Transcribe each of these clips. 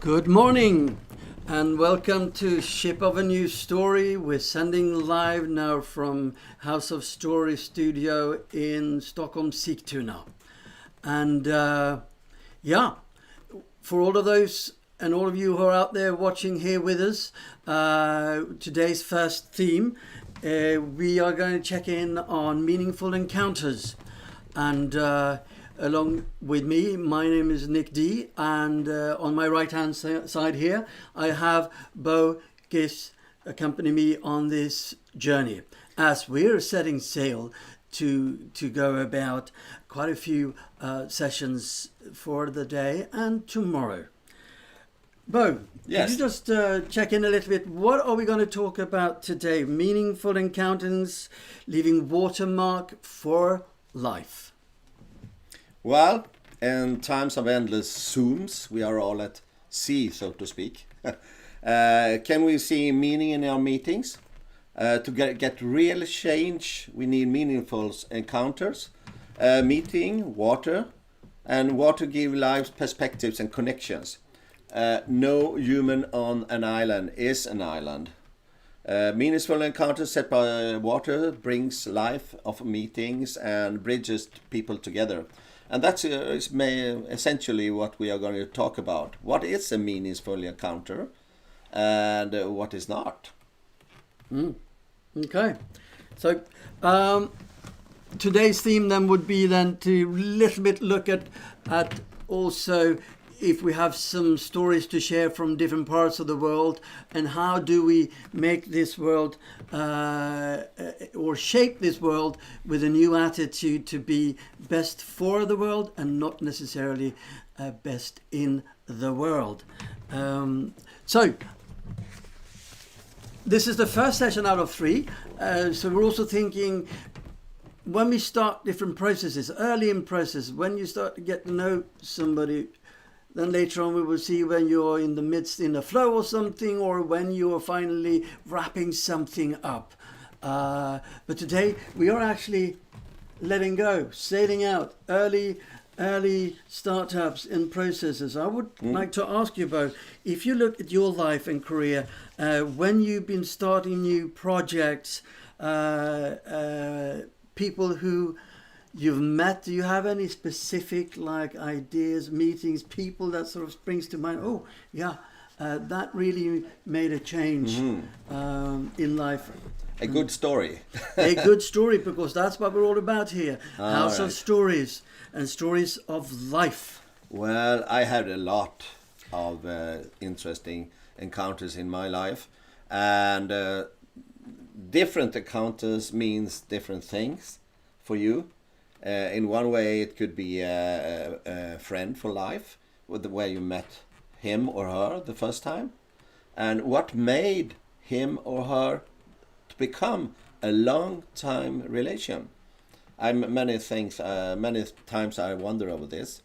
Good morning and welcome to Ship of a New Story. We're sending live now from House of Story studio in Stockholm, Sigtuna. And for all of those and all of you who are out there watching here with us, today's first theme, we are going to check in on meaningful encounters. And along with me, my name is Nick D, and on my right-hand side here, I have Bo Giss accompany me on this journey as we're setting sail to go about quite a few sessions for the day and tomorrow. Bo, Yes. Could you just check in a little bit? What are we going to talk about today? Meaningful encounters, leaving watermark for life. Well, in times of endless Zooms, we are all at sea, so to speak. Can we see meaning in our meetings? To get real change, we need meaningful encounters, meeting, water, and water give lives perspectives and connections. No human on an island is an island. Meaningful encounters set by water brings life of meetings and bridges people together. And that's essentially what we are going to talk about. What is a meaningful encounter and what is not? Okay. So today's theme then would be then to little bit look at also if we have some stories to share from different parts of the world, and how do we make this world or shape this world with a new attitude to be best for the world and not necessarily best in the world. So this is the first session out of 3. So we're also thinking, when we start different processes, early in process, when you start to get to know somebody, then later on we will see when you're in the midst in a flow or something, or when you are finally wrapping something up. But today we are actually letting go, sailing out, early startups and processes. I would like to ask you about, if you look at your life and career, when you've been starting new projects, people who you've met, do you have any specific ideas, meetings, people that sort of springs to mind? Oh, yeah, that really made a change in life. A good story. A good story, because that's what we're all about here. House of Stories and stories of life. Well, I had a lot of interesting encounters in my life, and different encounters means different things for you. In one way, it could be a friend for life, where you met him or her the first time, and what made him or her to become a long-time relation. Many times I wonder over this,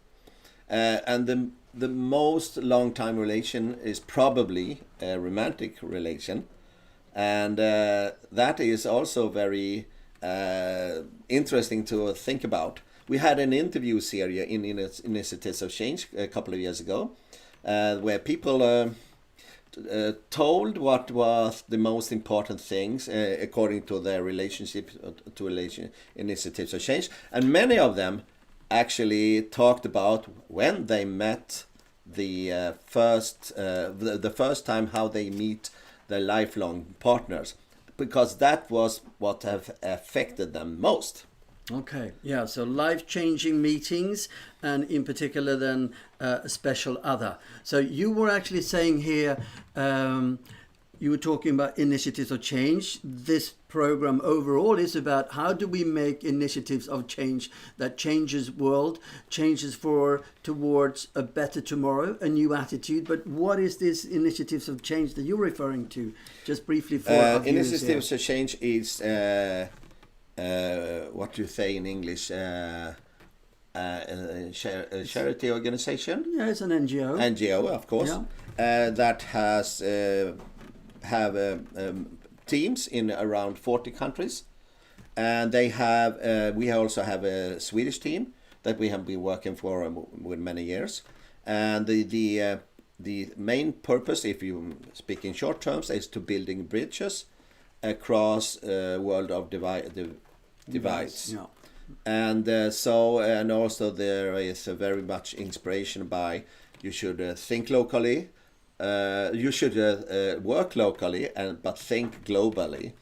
and the most long-time relation is probably a romantic relation, and that is also very interesting to think about. We had an interview series in Initiatives of Change a couple of years ago, where people told what was the most important things according to their relationship to Initiatives of Change, and many of them actually talked about when they met the first time, how they meet their lifelong partners, because that was what have affected them most. Okay, yeah, so life-changing meetings, and in particular then a special other. So you were actually saying here, you were talking about Initiatives of Change. This program overall is about how do we make initiatives of change that changes world, changes towards a better tomorrow, a new attitude. But what is this Initiatives of Change that you're referring to? Just briefly for our viewers here. Initiatives of Change is what you say in English, a charity organization. Yeah, it's an NGO. NGO, of course, that has have teams in around 40 countries, and they have. We also have a Swedish team that we have been working for with many years, and the the main purpose, if you speak in short terms, is to building bridges across a world of divides. Yeah. And and also there is a very much inspiration by you should think locally, you should work locally, but think globally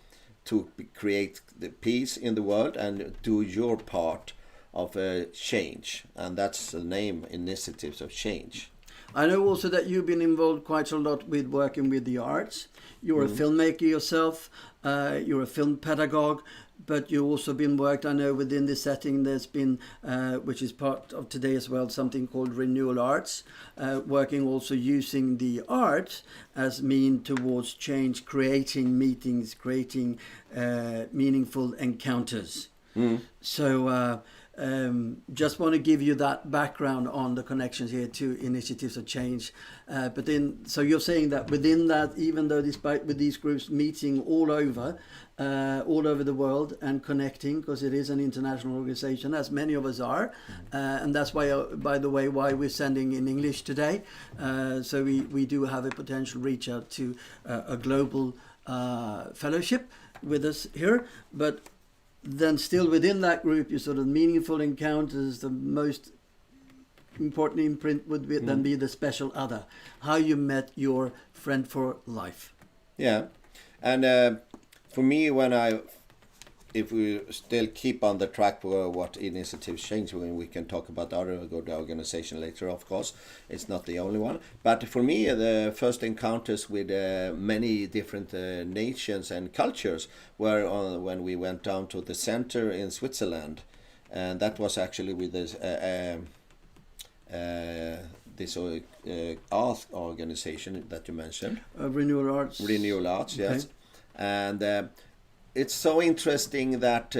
to create the peace in the world and do your part of change. And that's the name, Initiatives of Change. I know also that you've been involved quite a lot with working with the arts. You're a filmmaker yourself, you're a film pedagogue, but you've also been worked, I know, within this setting. There's been, which is part of today as well, something called Renewal Arts, working also using the art as mean towards change, creating meetings, creating meaningful encounters. So just want to give you that background on the connections here to Initiatives of Change. But then, so you're saying that within that, even though despite with these groups meeting all over the world and connecting, because it is an international organization, as many of us are, and that's why, by the way, why we're sending in English today. So we do have a potential reach out to a global fellowship with us here, but then still within that group, your sort of meaningful encounters, the most important imprint would be, then be the special other, how you met your friend for life. Yeah, and for me, if we still keep on the track for what Initiatives Change, when we can talk about other good organization later, of course, it's not the only one. But for me, the first encounters with many different nations and cultures were when we went down to the center in Switzerland, and that was actually with this art organization that you mentioned. Renewal Arts. Renewal Arts, yes. Okay. And it's so interesting that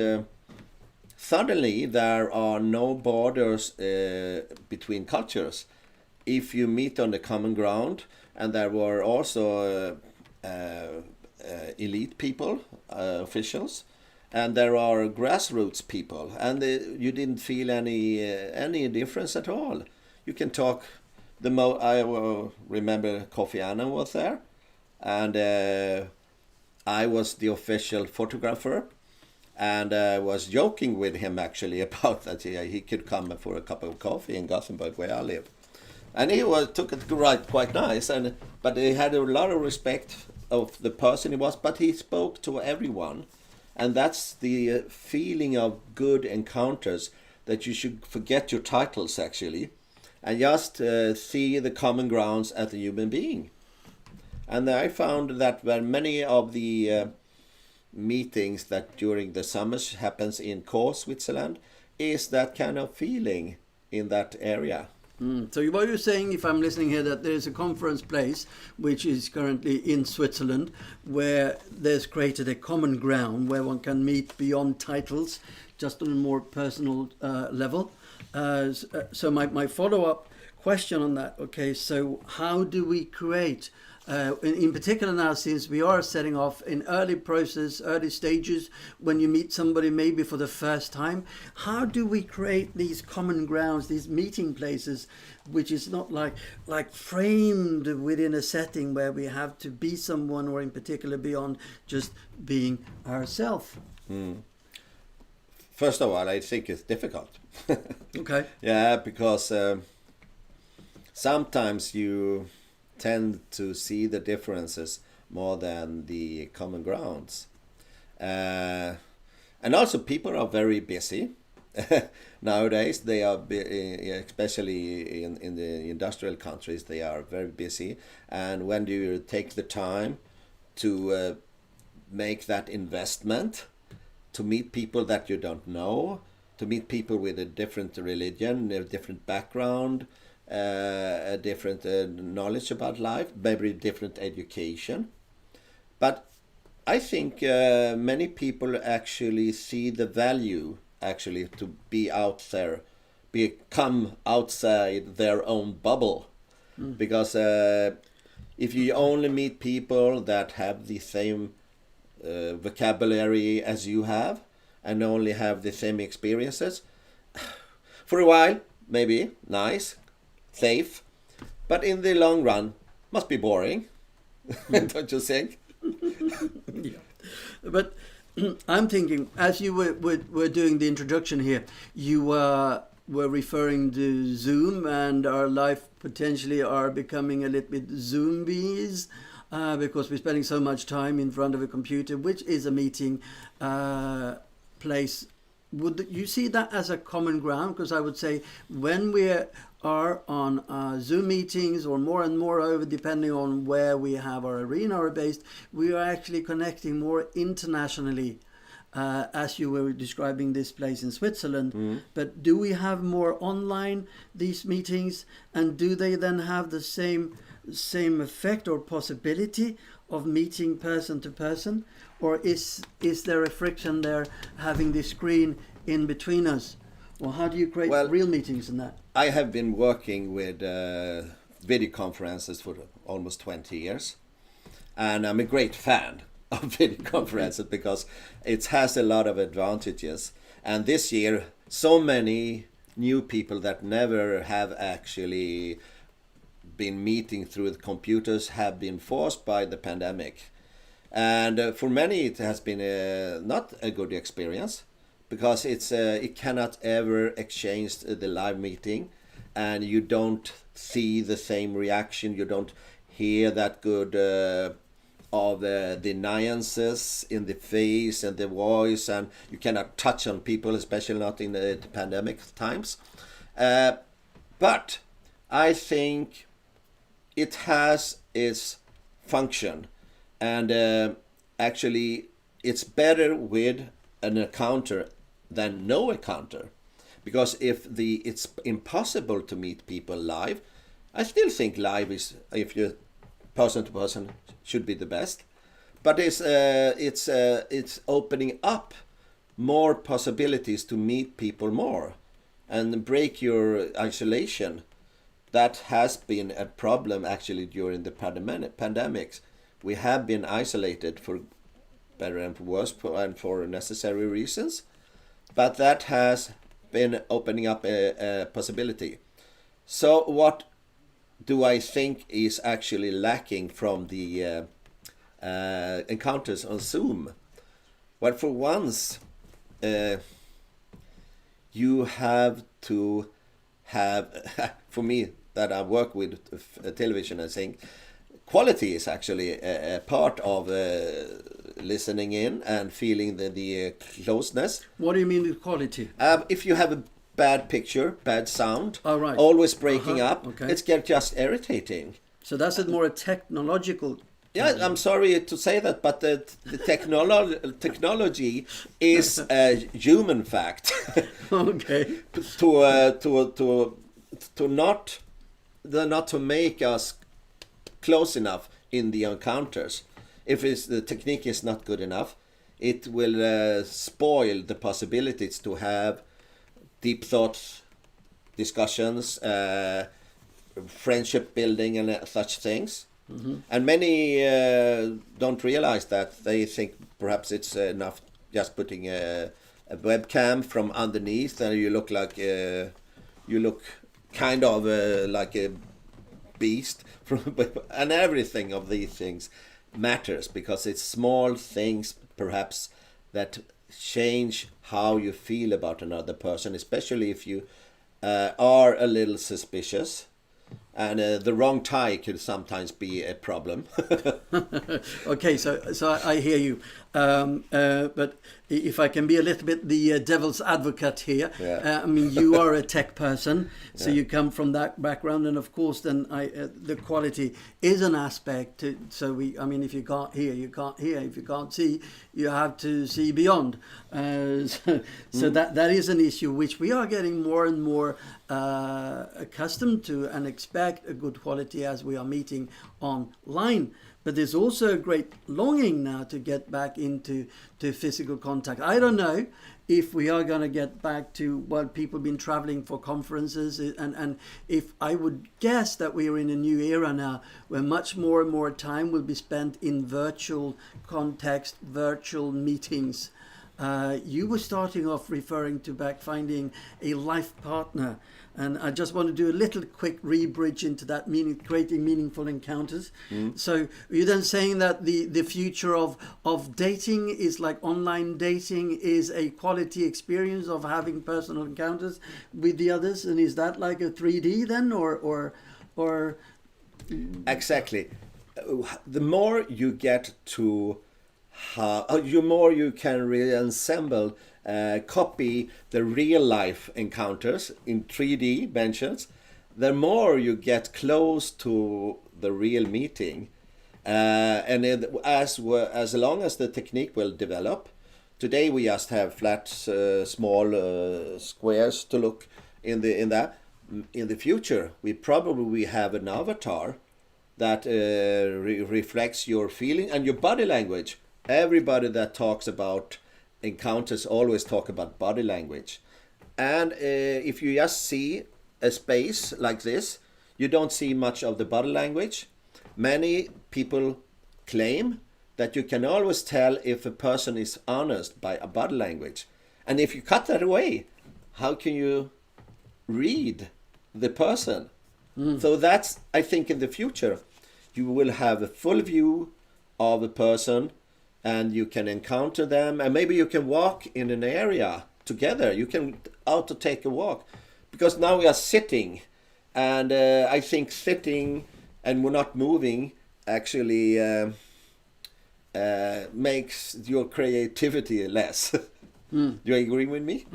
suddenly there are no borders between cultures if you meet on the common ground. And there were also elite people, officials, and there are grassroots people, and you didn't feel any difference at all. You can talk. I remember Kofi Annan was there, and I was the official photographer, and I was joking with him actually about that he could come for a cup of coffee in Gothenburg where I live, and he took it quite nice, but he had a lot of respect of the person he was, but he spoke to everyone, and that's the feeling of good encounters, that you should forget your titles actually, and just see the common grounds as a human being. And I found that when many of the meetings that during the summers happens in Core, Switzerland, is that kind of feeling in that area. So what you're saying, if I'm listening here, that there's a conference place which is currently in Switzerland, where there's created a common ground where one can meet beyond titles, just on a more personal level. So my follow-up question on that, okay, so how do we create in particular now, since we are setting off in early stages, when you meet somebody maybe for the first time, how do we create these common grounds, these meeting places, which is not like framed within a setting where we have to be someone, or in particular beyond just being ourselves? First of all, I think it's difficult. Okay. Yeah, because sometimes you tend to see the differences more than the common grounds. And also people are very busy. Nowadays they are, especially in the industrial countries, they are very busy. And when do you take the time to make that investment, to meet people that you don't know, to meet people with a different religion, a different background, a different knowledge about life, maybe different education. But I think many people actually see the value actually to be out there, become outside their own bubble. Because if you only meet people that have the same vocabulary as you have, and only have the same experiences, for a while, maybe, nice, safe, But in the long run, must be boring, don't you think? Yeah. But I'm thinking, as you were doing the introduction here, you were referring to Zoom, and our life potentially are becoming a little bit zombies, because we're spending so much time in front of a computer, which is a meeting place. Would you see that as a common ground? Because I would say when we are on Zoom meetings, or more and more over, depending on where we have our arena are based, we are actually connecting more internationally, as you were describing this place in Switzerland. But do we have more online these meetings, and do they then have the same effect or possibility of meeting person to person, or is there a friction there having this screen in between us? Or how do you create real meetings in that? I have been working with video conferences for almost 20 years, and I'm a great fan of video conferences because it has a lot of advantages. And this year, so many new people that never have actually been meeting through the computers have been forced by the pandemic. And for many, it has been not a good experience, because it cannot ever exchange the live meeting, and you don't see the same reaction. You don't hear that good of the nuances in the face and the voice, and you cannot touch on people, especially not in the pandemic times. But I think it has its function, and actually it's better with an encounter than no encounter, because if it's impossible to meet people live, I still think live is, if you person to person, should be the best. But it's opening up more possibilities to meet people more and break your isolation. That has been a problem actually during the pandemics. We have been isolated for better and for worse, and for necessary reasons, but that has been opening up a possibility. So what do I think is actually lacking from the encounters on Zoom? Well, for once, you have to have, for me that I work with television, I think quality is actually a part of listening in and feeling the closeness. What do you mean with quality? If you have a bad picture, bad sound, right. always breaking up, okay. It's just irritating. So that's it, more a technological... Yeah, I'm sorry to say that, but the technology is a human fact. Okay. to not to make us close enough in the encounters. If the technique is not good enough, it will spoil the possibilities to have deep thoughts, discussions, friendship building, and such things. Mm-hmm. And many don't realize that. They think perhaps it's enough just putting a webcam from underneath, and you look kind of like a beast. And everything of these things matters, because it's small things perhaps that change how you feel about another person, especially if you are a little suspicious. And the wrong tie could sometimes be a problem. Okay, so I hear you. But if I can be a little bit the devil's advocate here, I mean, you are a tech person, so you come from that background, and of course, then the quality is an aspect. I mean, if you can't hear, you can't hear. If you can't see, you have to see beyond. So that is an issue which we are getting more and more accustomed to, and expect a good quality as we are meeting online. But there's also a great longing now to get back into physical contact. I don't know if we are going to get back to what people have been traveling for conferences, and if I would guess that we are in a new era now where much more and more time will be spent in virtual context, virtual meetings. you were starting off referring to back finding a life partner. And I just want to do a little quick re-bridge into that meaning, creating meaningful encounters. So you're then saying that the future of dating is like online dating is a quality experience of having personal encounters with the others, and is that like a 3D then, or Exactly. The more you get to the more you can reassemble, copy the real life encounters in 3D dimensions, the more you get close to the real meeting. As long as the technique will develop, today we just have flat, small squares to look in that. In the future, we probably have an avatar that reflects your feeling and your body language. Everybody that talks about encounters always talk about body language. And if you just see a space like this, you don't see much of the body language. Many people claim that you can always tell if a person is honest by a body language. And if you cut that away, how can you read the person? So that's, I think, in the future, you will have a full view of a person, and you can encounter them, and maybe you can walk in an area together. You can out to take a walk, because now we are sitting, and I think sitting and we're not moving actually makes your creativity less. Do you agree with me?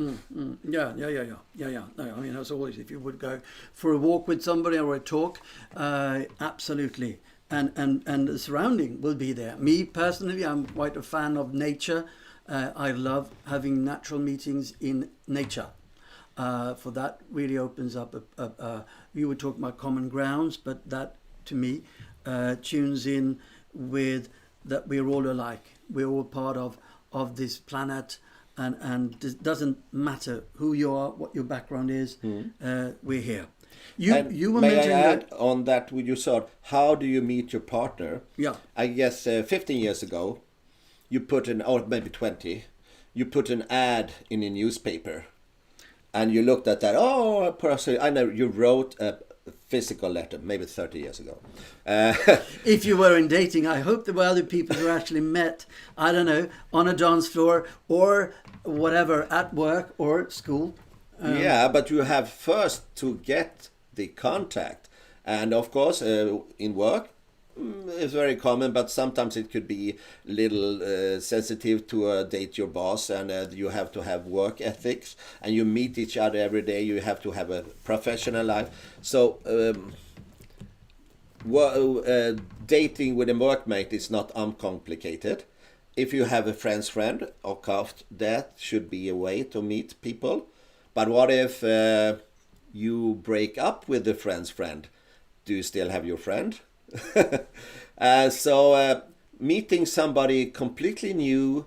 Yeah. No, I mean, as always, if you would go for a walk with somebody or a talk, absolutely. And the surrounding will be there. Me personally, I'm quite a fan of nature. I love having natural meetings in nature. For that really opens up you were talking about common grounds, but that to me tunes in with that we're all alike. We're all part of this planet, and it doesn't matter who you are, what your background is. We're here. You were may I mentioning add on that with you said, how do you meet your partner? Yeah. I guess 15 years ago, you put or maybe 20, you put an ad in a newspaper, and you looked at that. Oh, personally, I know you wrote a physical letter, maybe 30 years ago. If you were in dating, I hope there were other people who actually met, I don't know, on a dance floor or whatever, at work or at school. Yeah, but you have first to get the contact. And of course, in work, it's very common, but sometimes it could be a little sensitive to date your boss, and you have to have work ethics, and you meet each other every day. You have to have a professional life. So dating with a workmate is not uncomplicated. If you have a friend's friend, of course, that should be a way to meet people. But what if you break up with the friend's friend? Do you still have your friend? So meeting somebody completely new,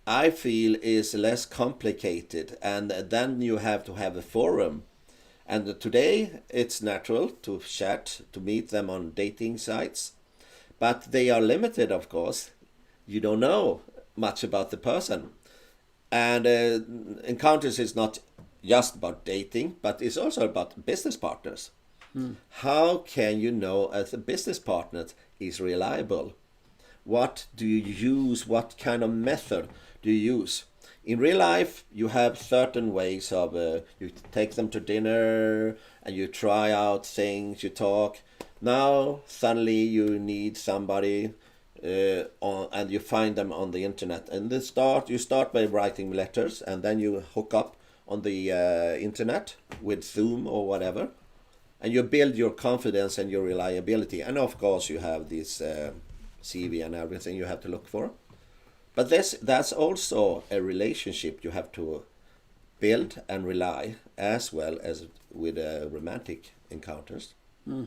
I feel, is less complicated, and then you have to have a forum. And today it's natural to chat, to meet them on dating sites, but they are limited, of course. You don't know much about the person. And encounters is not just about dating, but it's also about business partners. How can you know as a business partner is reliable? What do you use? What kind of method do you use? In real life, you have certain ways of, you take them to dinner and you try out things, you talk. Now, suddenly you need somebody and you find them on the internet. And you start by writing letters, and then you hook up on the internet with Zoom or whatever. And you build your confidence and your reliability. And of course, you have this CV and everything you have to look for. But that's also a relationship you have to build and rely, as well as with romantic encounters. But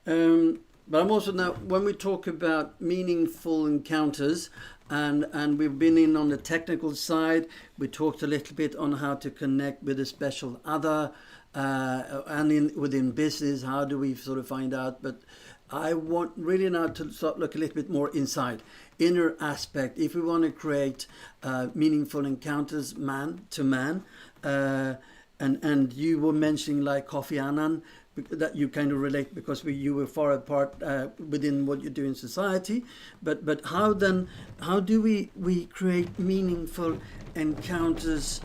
I'm also now, when we talk about meaningful encounters, and we've been in on the technical side, we talked a little bit on how to connect with a special other, and within business, how do we sort of find out? But I want really now to start look a little bit more inside, inner aspect. If we want to create meaningful encounters, man to man, and you were mentioning like Kofi Annan, that you kind of relate because you were far apart within what you do in society. But how do we create meaningful encounters?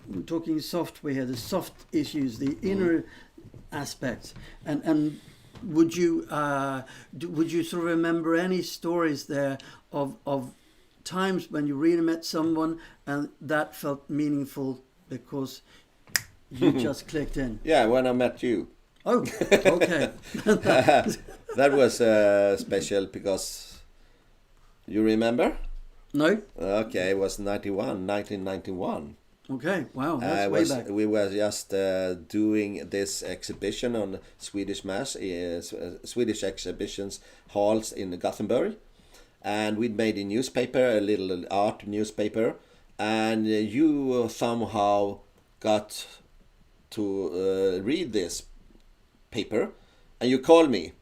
We're talking software here, the soft issues, the inner aspects, and would you sort of remember any stories there of times when you really met someone and that felt meaningful because you just clicked in? Yeah, when I met you. Oh, okay. That was special because you remember? No. Okay, it was 1991. Okay, wow, that's way back. We were just doing this exhibition on Swedish Swedish exhibitions halls in Gothenburg, and we'd made a newspaper, a little art newspaper, and you somehow got to read this paper, and you called me,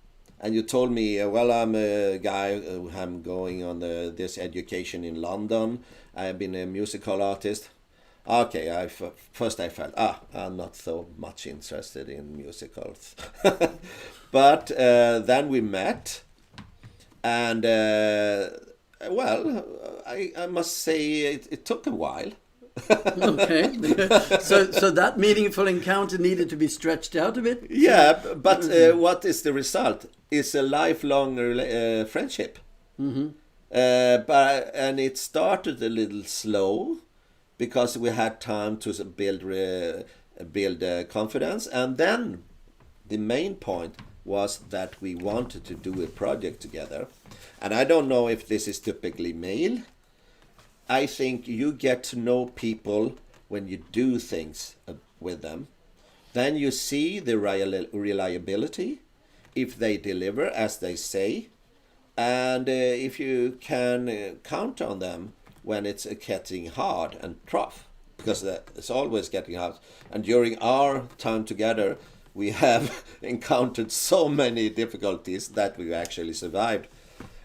and you told me, well, I'm a guy, I'm going on this education in London, I've been a musical artist. Okay, first I felt, I'm not so much interested in musicals. But then we met, and well, I must say it took a while. Okay, so that meaningful encounter needed to be stretched out a bit? Yeah, but what is the result? It's a lifelong friendship. Mm-hmm. And it started a little slow, because we had time to build confidence, and then the main point was that we wanted to do a project together. And I don't know if this is typically male. I think you get to know people when you do things with them. Then you see the reliability, if they deliver as they say, and if you can count on them when it's getting hard and tough, because it's always getting hard. And during our time together, we have encountered so many difficulties that we actually survived.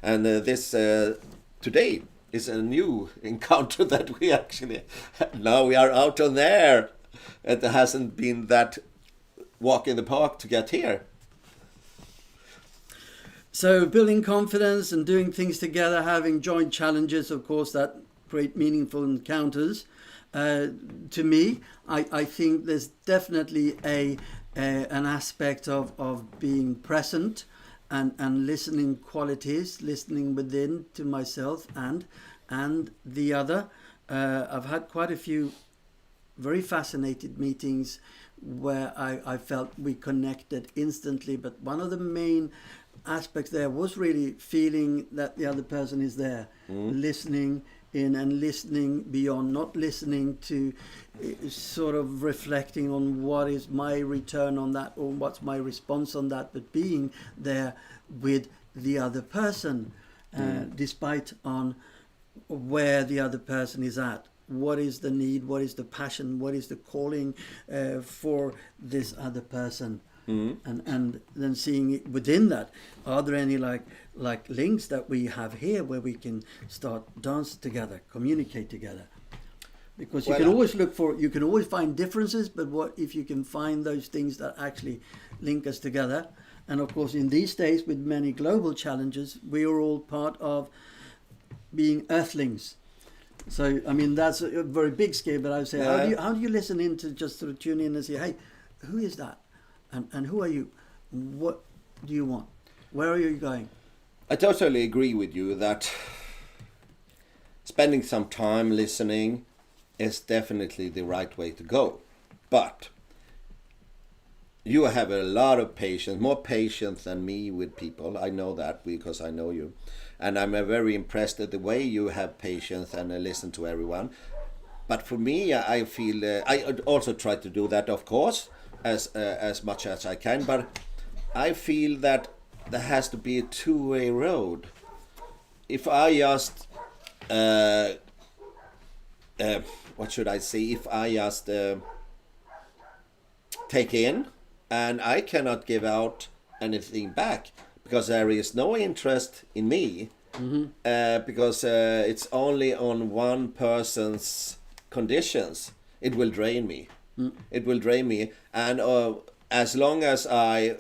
And this today is a new encounter that we actually, now we are out on there. It hasn't been that walk in the park to get here. So building confidence and doing things together, having joint challenges, of course, that create meaningful encounters. To me, I think there's definitely an aspect of being present and listening qualities, listening within to myself and the other. I've had quite a few very fascinated meetings where I felt we connected instantly, but one of the main aspects there was really feeling that the other person is there, listening in and listening beyond, not listening to sort of reflecting on what is my return on that or what's my response on that, but being there with the other person, despite on where the other person is at. What is the need? What is the passion? What is the calling for this other person? And then seeing it within that, are there any like links that we have here where we can start dance together, communicate together? Because you can always find differences, but what if you can find those things that actually link us together? And of course, in these days, with many global challenges, we are all part of being earthlings. So, I mean, that's a very big scale, but I would say, how do you listen in to just sort of tune in and say, hey, who is that? And who are you? What do you want? Where are you going? I totally agree with you that spending some time listening is definitely the right way to go. But you have a lot of patience, more patience than me with people. I know that because I know you. And I'm very impressed at the way you have patience and listen to everyone. But for me, I feel, I also try to do that, of course, as much as I can. But I feel that there has to be a two-way road. If I just, what should I say? If I just take in, and I cannot give out anything back, because there is no interest in me, because it's only on one person's conditions. It will drain me. It will drain me, and as long as I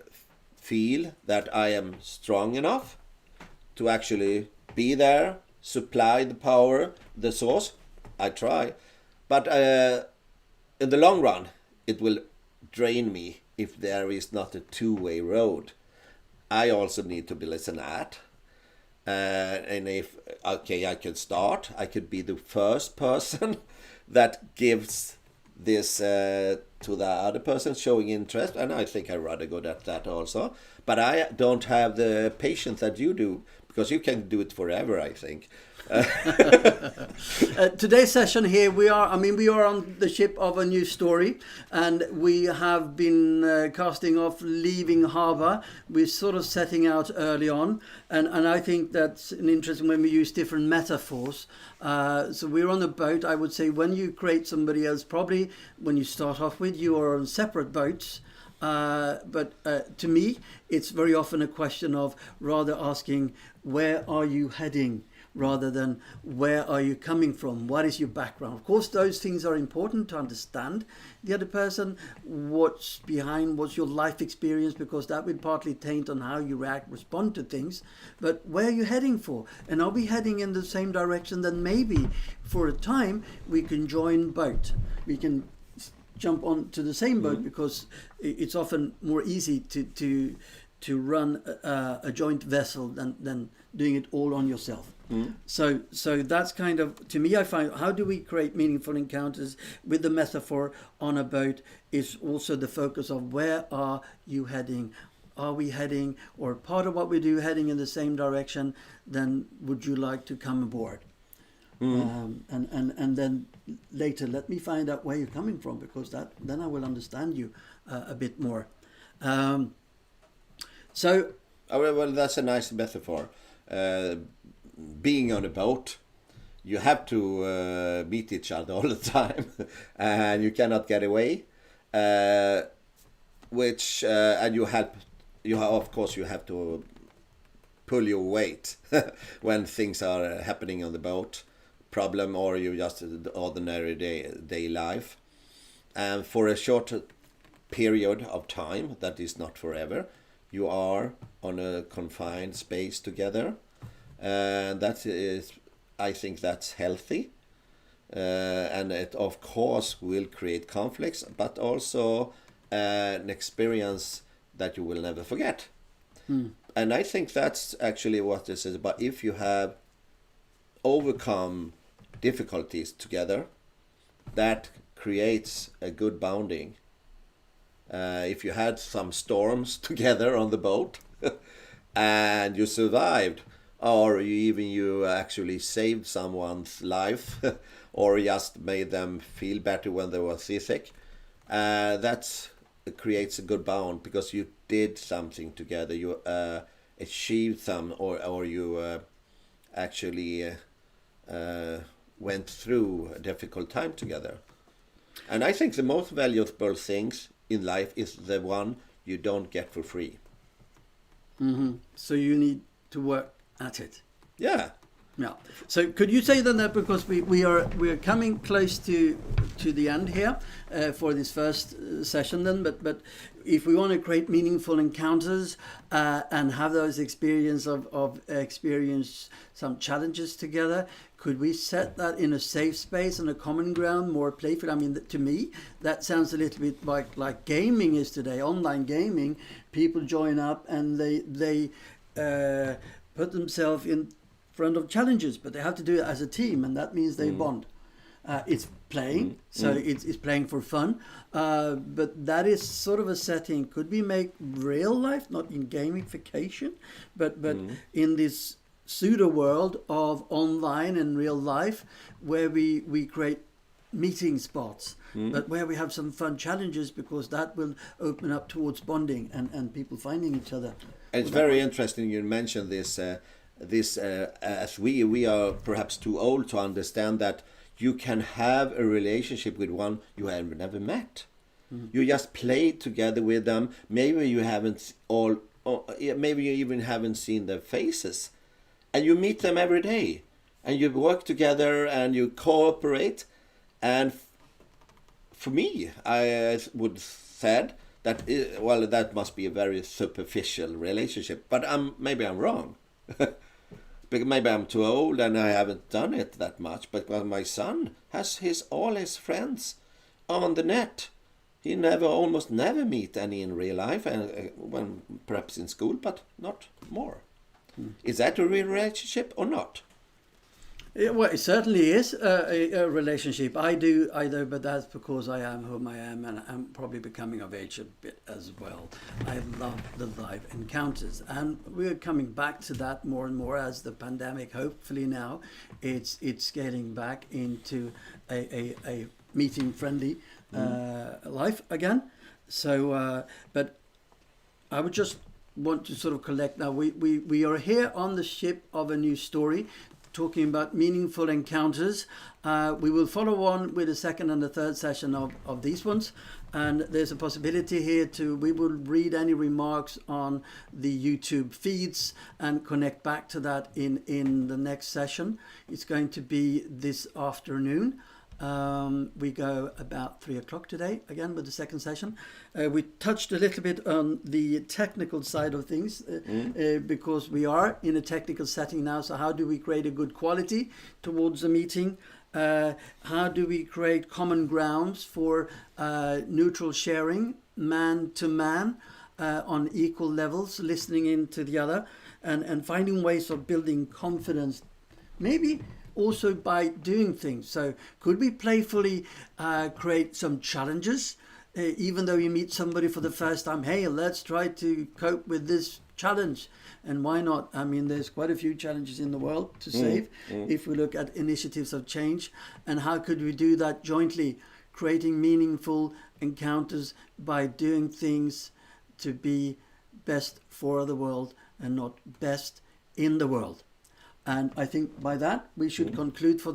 feel that I am strong enough to actually be there, supply the power, the source, I try. But in the long run, it will drain me if there is not a two-way road. I also need to be listened at. And if, okay, I could start, I could be the first person that gives this to the other person showing interest, and I think I'm rather good at that also. But I don't have the patience that you do, because you can do it forever, I think. Today's session here, we are on the ship of a new story, and we have been casting off, leaving harbour. We're sort of setting out early on, and I think that's an interesting when we use different metaphors. So we're on a boat. I would say when you create somebody else, probably when you start off with, you are on separate boats. But to me, it's very often a question of rather asking, where are you heading? Rather than where are you coming from? What is your background? Of course, those things are important to understand the other person, what's behind, what's your life experience, because that will partly taint on how you react, respond to things. But where are you heading for? And are we heading in the same direction? Then maybe for a time we can join boat. We can jump on to the same boat, because it's often more easy to run a joint vessel than doing it all on yourself. So that's kind of, to me, I find, how do we create meaningful encounters with the metaphor on a boat is also the focus of where are you heading? Are we heading, or part of what we do, heading in the same direction? Then would you like to come aboard? And then later, let me find out where you're coming from, because then I will understand you a bit more. Well, that's a nice metaphor. Being on a boat, you have to meet each other all the time, and you cannot get away. And of course, you have to pull your weight when things are happening on the boat, problem, or you just the ordinary day life. And for a short period of time, that is not forever, you are on a confined space together. And that is, I think that's healthy, and it of course will create conflicts, but also an experience that you will never forget. And I think that's actually what this is about. If you have overcome difficulties together, that creates a good bonding. If you had some storms together on the boat and you survived, or you actually saved someone's life, or just made them feel better when they were seasick, that creates a good bond, because you did something together, you achieved some, or you actually went through a difficult time together. And I think the most valuable things in life is the one you don't get for free. So you need to work at it. Yeah. So could you say then that, because we are coming close to the end here for this first session then, but if we want to create meaningful encounters and have those experience some challenges together, could we set that in a safe space and a common ground, more playful? I mean, to me, that sounds a little bit like gaming is today, online gaming. People join up and they put themselves in front of challenges, but they have to do it as a team, and that means they bond. It's playing, so it's playing for fun, but that is sort of a setting. Could we make real life, not in gamification, but in this pseudo world of online and real life, where we create meeting spots, but where we have some fun challenges, because that will open up towards bonding and people finding each other. It's very interesting you mentioned this, as we are perhaps too old to understand that you can have a relationship with one you have never met. You just play together with them. Maybe you haven't yeah, maybe you even haven't seen their faces, and you meet them every day, and you work together and you cooperate. And for me, I would said that well, that must be a very superficial relationship. But maybe I'm wrong. Because maybe I'm too old and I haven't done it that much. But well, my son has all his friends on the net. He almost never meet any in real life, and when perhaps in school, but not more. Is that a real relationship or not? Yeah, well, it certainly is a relationship. I do either, but that's because I am whom I am, and I'm probably becoming of age a bit as well. I love the live encounters, and we're coming back to that more and more as the pandemic. Hopefully now, it's getting back into a meeting friendly life again. So, but I would just want to sort of collect now. We are here on the ship of a new story, talking about meaningful encounters. We will follow on with the second and the third session of these ones. And there's a possibility here we will read any remarks on the YouTube feeds and connect back to that in the next session. It's going to be this afternoon. We go about 3 o'clock today, again with the second session. We touched a little bit on the technical side of things because we are in a technical setting now. So how do we create a good quality towards the meeting? How do we create common grounds for neutral sharing, man to man, on equal levels, listening in to the other, and finding ways of building confidence, maybe also by doing things. So could we playfully create some challenges, even though you meet somebody for the first time? Hey, let's try to cope with this challenge. And why not? I mean, there's quite a few challenges in the world to save if we look at initiatives of change. And how could we do that jointly, creating meaningful encounters by doing things to be best for the world and not best in the world? And I think by that we should conclude for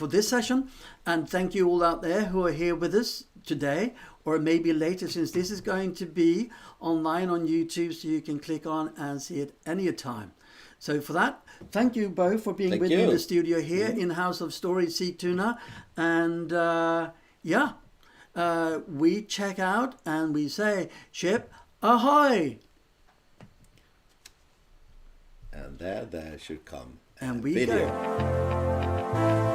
this session. And thank you all out there who are here with us today, or maybe later, since this is going to be online on YouTube, so you can click on and see it any time. So for that, thank you both for being with me in the studio here in House of Story Sigtuna. And we check out and we say, ship ahoy! And there should come and we video. go.